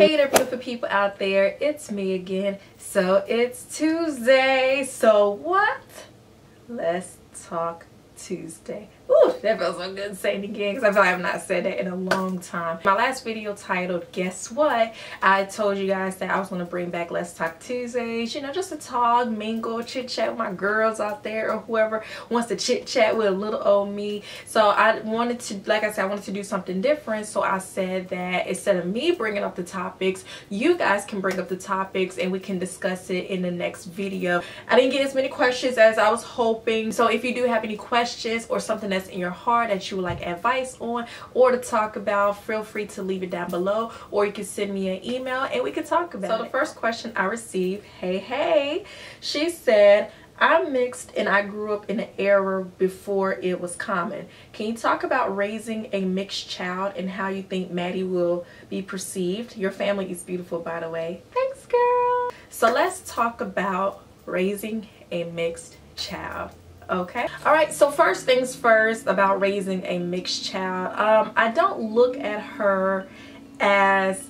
Hey there, beautiful people out there, it's me again. So it's Tuesday, so what? Let's talk Tuesday. Ooh, that feels so good saying it again because I feel like I have not said that in a long time. My last video titled, guess what? I told you guys that I was going to bring back Let's Talk Tuesdays, you know, just to talk, mingle, chit chat with my girls out there or whoever wants to chit chat with a little old me. So I wanted to, like I said, I wanted to do something different. So I said that instead of me bringing up the topics, you guys can bring up the topics and we can discuss it in the next video. I didn't get as many questions as I was hoping. So if you do have any questions or something that's in your heart that you would like advice on or to talk about, feel free to leave it down below, or you can send me an email and we can talk about it. So the first question I received, hey, she said, I'm mixed and I grew up in an era before it was common. Can you talk about raising a mixed child and how you think Maddie will be perceived? Your family is beautiful, by the way. Thanks, girl. So let's talk about raising a mixed child. Okay, all right, so first things first about raising a mixed child. I don't look at her as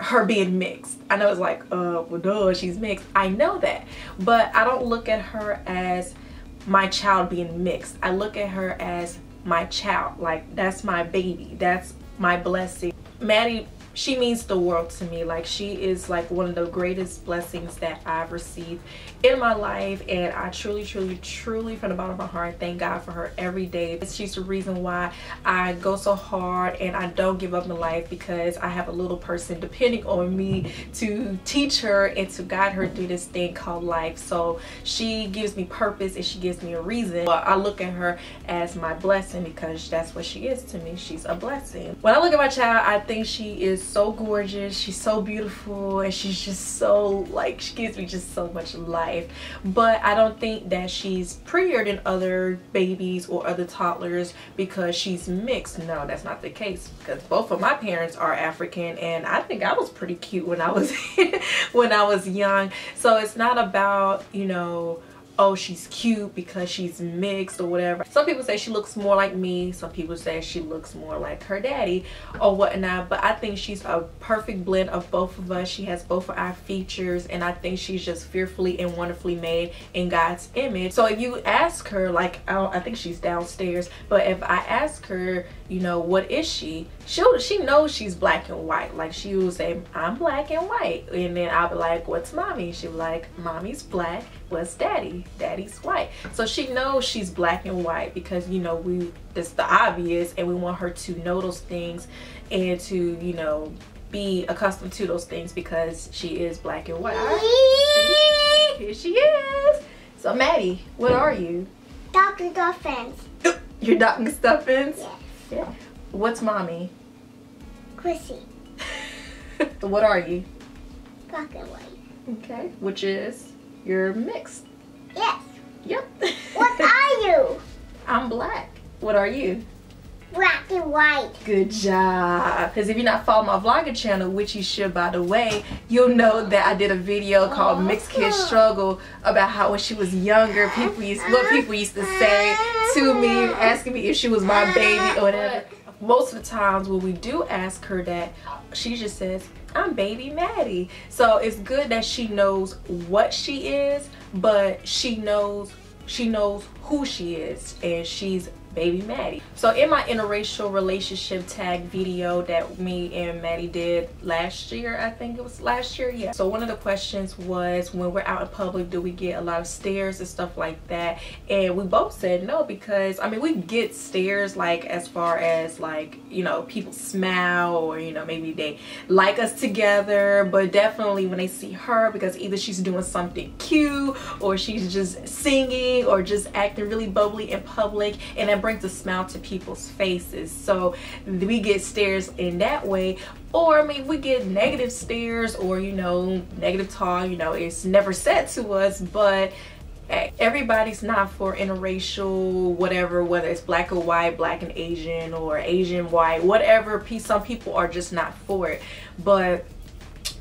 her being mixed. I know it's like, well, duh, she's mixed. I know that, but I don't look at her as my child being mixed. I look at her as my child. Like, that's my baby, that's my blessing. Maddie, she means the world to me. Like, she is like one of the greatest blessings that I've received in my life, and I truly from the bottom of my heart thank God for her every day. She's the reason why I go so hard and I don't give up in life, because I have a little person depending on me to teach her and to guide her through this thing called life. So she gives me purpose and she gives me a reason. Well, I look at her as my blessing because that's what she is to me. She's a blessing. When I look at my child, I think she is so gorgeous, she's so beautiful, and she's just so, like, she gives me just so much life. But I don't think that she's prettier than other babies or other toddlers because she's mixed. No, that's not the case, because both of my parents are African and I think I was pretty cute when I was when I was young. So it's not about, you know, oh, she's cute because she's mixed or whatever. Some people say she looks more like me, some people say she looks more like her daddy or whatnot, but I think she's a perfect blend of both of us. She has both of our features, and I think she's just fearfully and wonderfully made in God's image. So if you ask her, like, I think she's downstairs, but if I ask her, you know, what is she knows she's black and white. Like, she will say, I'm black and white, and then I'll be like, what's mommy? She'll be like, mommy's black, what's daddy? Daddy's white. So she knows she's black and white because, you know, that's the obvious, and we want her to know those things and to, you know, be accustomed to those things because she is black and white. Right. Here she is. So Maddie, what are you? Dr. Stuffins. You're Dr. Stuffins? Yes. Yeah. What's mommy? Chrissy. What are you? Black and white. Okay. Which is, you're mixed. Yes. Yep. What are you? I'm black. What are you? Black and white. Good job. Because if you're not following my vlogger channel, which you should, by the way, you'll know that I did a video called Mixed Kids Struggle about how when she was younger, what people used to say to me, asking me if she was my baby or whatever. Most of the times when we do ask her that, she just says, I'm baby Maddie. So it's good that she knows what she is, but she knows who she is, and she's baby Maddie. So in my interracial relationship tag video that me and Maddie did last year, I think it was last year, yeah. So one of the questions was, when we're out in public, do we get a lot of stares and stuff like that? And we both said no, because I mean, we get stares like as far as, like, you know, people smile, or, you know, maybe they like us together, but definitely when they see her, because either she's doing something cute or she's just singing or just acting really bubbly in public, and that brings a smile to people's faces. So we get stares in that way. Or I mean, we get negative stares, or, you know, negative talk, you know, it's never said to us, but everybody's not for interracial whatever, whether it's black or white, black and Asian, or Asian white, whatever. Some people are just not for it. But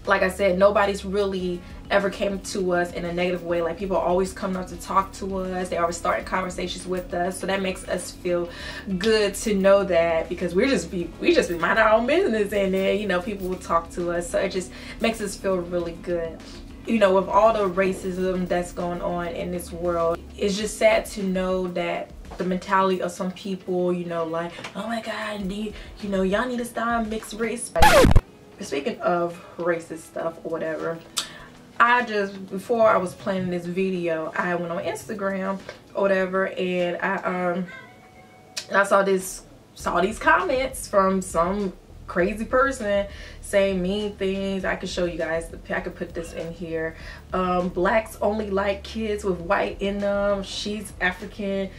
like I said, nobody's really ever came to us in a negative way. Like, people are always coming up to talk to us, they always starting conversations with us, so that makes us feel good to know that, because we just be minding our own business, and then, you know, people will talk to us, so it just makes us feel really good. You know, with all the racism that's going on in this world, it's just sad to know that the mentality of some people, you know, like, oh my god, you know, y'all need to stop mixed race. Speaking of racist stuff or whatever, before I was planning this video, I went on Instagram or whatever, and I saw these comments from some crazy person saying mean things. I could show you guys, I could put this in here. Blacks only like kids with white in them. She's African.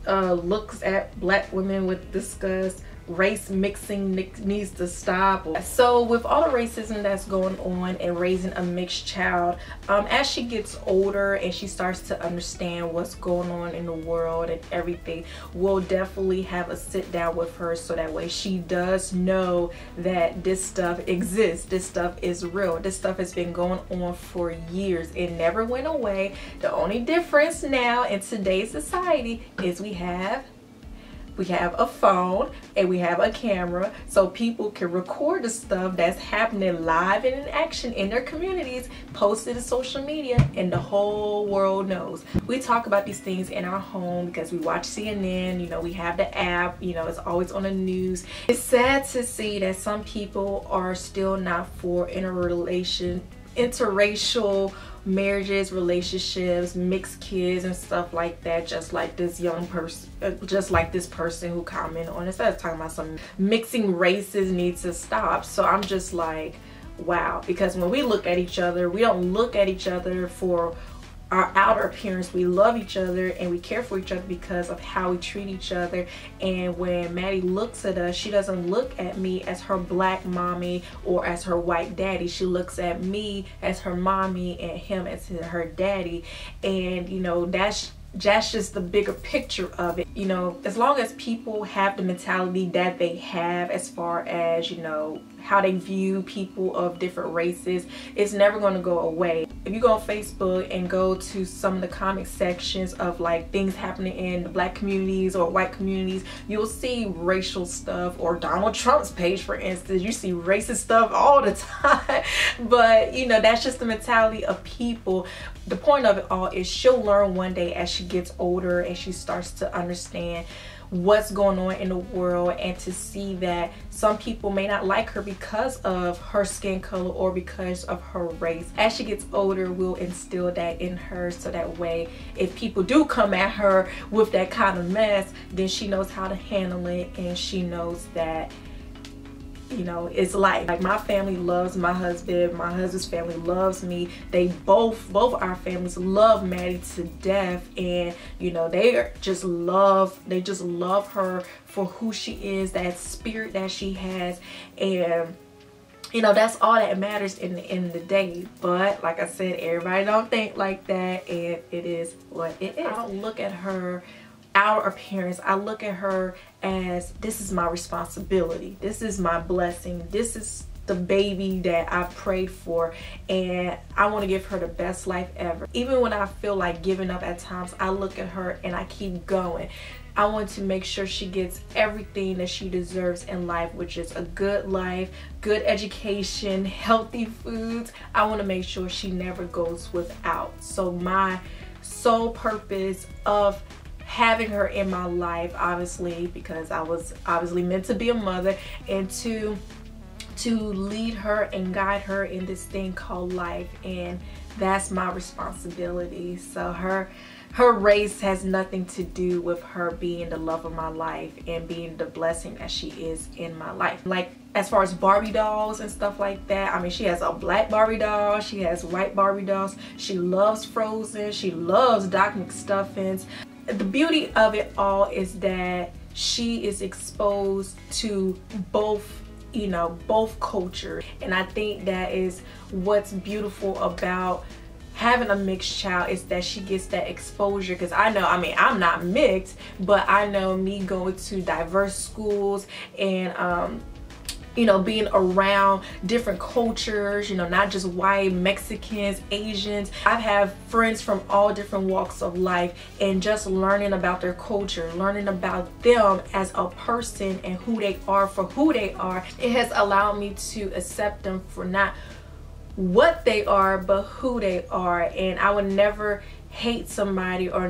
Looks at black women with disgust. Race mixing needs to stop. So with all the racism that's going on and raising a mixed child, as she gets older and she starts to understand what's going on in the world and everything, we'll definitely have a sit down with her, so that way she does know that this stuff exists, this stuff is real, this stuff has been going on for years, it never went away. The only difference now in today's society is we have a phone and we have a camera, so people can record the stuff that's happening live and in action in their communities, post it to social media, and the whole world knows. We talk about these things in our home because we watch CNN, you know, we have the app, you know, it's always on the news. It's sad to see that some people are still not for interracial marriages, relationships, mixed kids and stuff like that, just like this young person, just like this person who commented on it. I was talking about some mixing races needs to stop. So I'm just like, wow, because when we look at each other, we don't look at each other for our outer appearance. We love each other and we care for each other because of how we treat each other. And when Maddie looks at us, she doesn't look at me as her black mommy or as her white daddy. She looks at me as her mommy and him as her daddy. And you know, that's just the bigger picture of it. You know, as long as people have the mentality that they have as far as, you know, how they view people of different races, it's never going to go away. If you go on Facebook and go to some of the comment sections of like things happening in the black communities or white communities, you'll see racial stuff, or Donald Trump's page, for instance, you see racist stuff all the time. But you know, that's just the mentality of people. The point of it all is she'll learn one day as she gets older and she starts to understand what's going on in the world, and to see that some people may not like her because of her skin color or because of her race. As she gets older, we'll instill that in her, so that way if people do come at her with that kind of mess, then she knows how to handle it, and she knows that, you know, it's like my family loves my husband's family loves me. They both our families love Maddie to death, and you know, they just love her for who she is, that spirit that she has, and you know, that's all that matters in the end of the day. But like I said, everybody don't think like that, and it is what it is. I don't look at her outer appearance, I look at her as, this is my responsibility, this is my blessing, this is the baby that I prayed for, and I want to give her the best life ever. Even when I feel like giving up at times, I look at her and I keep going. I want to make sure she gets everything that she deserves in life, which is a good life, good education, healthy foods. I want to make sure she never goes without. So my sole purpose of having her in my life, obviously, because I was obviously meant to be a mother, and to lead her and guide her in this thing called life, and that's my responsibility. So her race has nothing to do with her being the love of my life and being the blessing that she is in my life. Like, as far as Barbie dolls and stuff like that, I mean, she has a black Barbie doll, she has white Barbie dolls, she loves Frozen, she loves Doc McStuffins. The beauty of it all is that she is exposed to both, you know, both cultures, and I think that is what's beautiful about having a mixed child, is that she gets that exposure. Because I know, I mean, I'm not mixed, but I know me going to diverse schools and you know, being around different cultures, you know, not just white, Mexicans, Asians. I have friends from all different walks of life, and just learning about their culture, learning about them as a person and who they are for who they are, it has allowed me to accept them for not what they are but who they are. And I would never hate somebody, or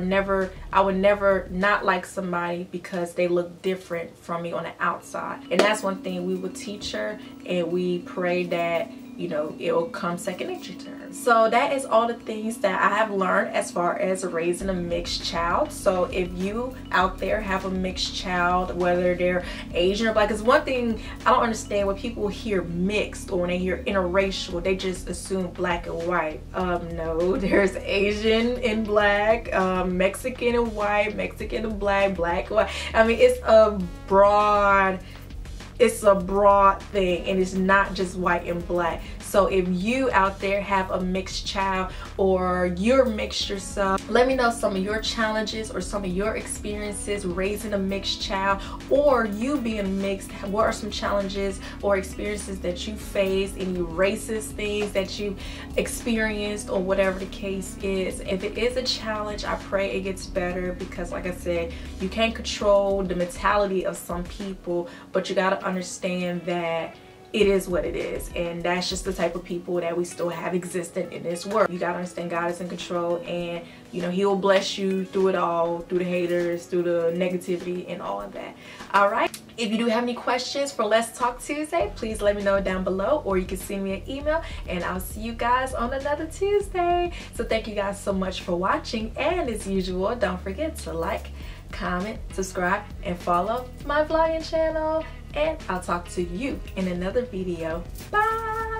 I would never not like somebody because they look different from me on the outside. And that's one thing we would teach her, and we pray that, you know, it will come second nature to her. So that is all the things that I have learned as far as raising a mixed child. So if you out there have a mixed child, whether they're Asian or black, because one thing I don't understand, when people hear mixed or when they hear interracial, they just assume black and white. No, there's Asian and black, Mexican and white, Mexican and black, black and white. I mean, it's a broad thing, and it's not just white and black. So if you out there have a mixed child, or you're mixed yourself, let me know some of your challenges or some of your experiences raising a mixed child, or you being mixed. What are some challenges or experiences that you faced, any racist things that you experienced, or whatever the case is. If it is a challenge, I pray it gets better, because like I said, you can't control the mentality of some people, but you got to understand that it is what it is, and that's just the type of people that we still have existing in this world. You gotta understand God is in control, and you know, He will bless you through it all, through the haters, through the negativity, and all of that. All right, if you do have any questions for Let's Talk Tuesday, please let me know down below, or you can send me an email, and I'll see you guys on another Tuesday. So thank you guys so much for watching, and as usual, don't forget to like, comment, subscribe, and follow my vlogging channel. And I'll talk to you in another video. Bye!